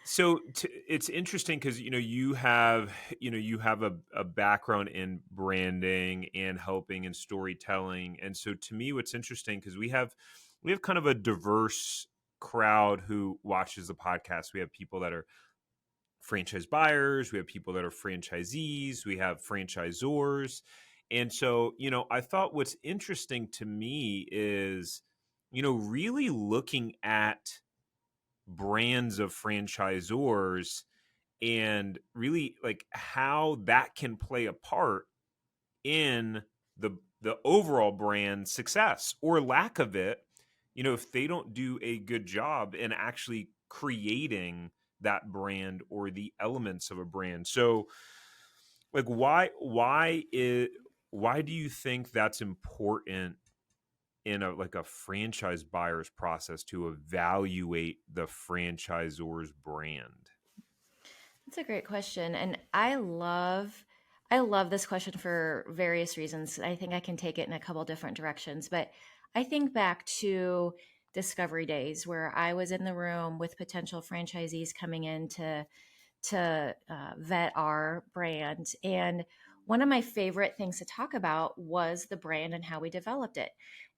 It's interesting because you have a background in branding and helping and storytelling, and so to me, what's interesting because we have kind of a diverse crowd who watches the podcast. We have people that are franchise buyers, we have people that are franchisees, we have franchisors, and so I thought what's interesting to me is really looking at brands of franchisors and really like how that can play a part in the overall brand success or lack of it, if they don't do a good job in actually creating that brand or the elements of a brand. So like why do you think that's important in a franchise buyer's process to evaluate the franchisor's brand? That's a great question. And I love this question for various reasons. I think I can take it in a couple different directions, but I think back to discovery days where I was in the room with potential franchisees coming in to vet our brand. And one of my favorite things to talk about was the brand and how we developed it.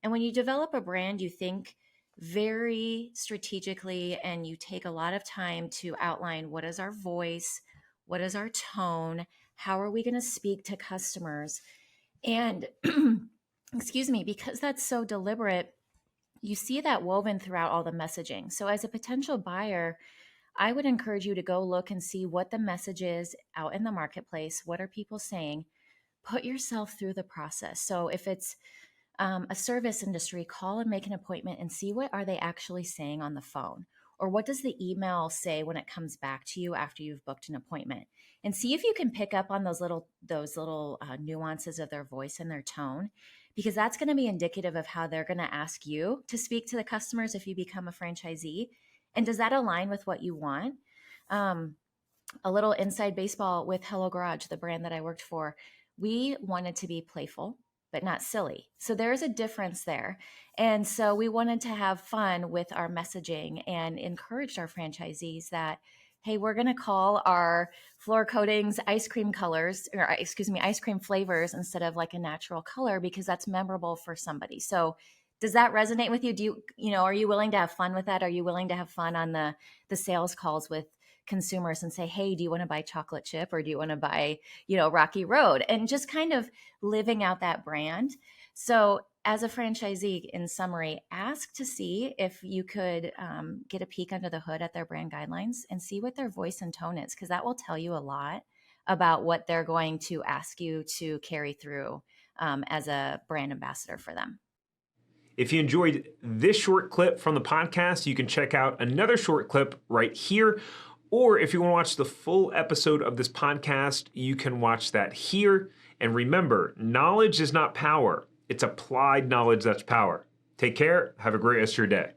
And when you develop a brand, you think very strategically and you take a lot of time to outline what is our voice, what is our tone, how are we going to speak to customers. And excuse me, because that's so deliberate, you see that woven throughout all the messaging. So as a potential buyer, I would encourage you to go look and see what the message is out in the marketplace. What are people saying? Put yourself through the process. So if it's a service industry, call and make an appointment and see what are they actually saying on the phone, or what does the email say when it comes back to you after you've booked an appointment, and see if you can pick up on those little nuances of their voice and their tone, because that's going to be indicative of how they're going to ask you to speak to the customers if you become a franchisee. And does that align with what you want? Um, a little inside baseball with Hello Garage, the brand that I worked for, we wanted to be playful, but not silly. So there's a difference there. And so we wanted to have fun with our messaging and encouraged our franchisees that, hey, we're going to call our floor coatings ice cream colors, or excuse me, ice cream flavors instead of like a natural color, because that's memorable for somebody. So does that resonate with you? Are you willing to have fun with that? Are you willing to have fun on the sales calls with consumers and say, hey, do you want to buy chocolate chip or do you want to buy, Rocky Road? And just kind of living out that brand. So as a franchisee, in summary, ask to see if you could get a peek under the hood at their brand guidelines and see what their voice and tone is, because that will tell you a lot about what they're going to ask you to carry through as a brand ambassador for them. If you enjoyed this short clip from the podcast, you can check out another short clip right here. Or if you want to watch the full episode of this podcast, you can watch that here. And remember, knowledge is not power. It's applied knowledge that's power. Take care. Have a great rest of your day.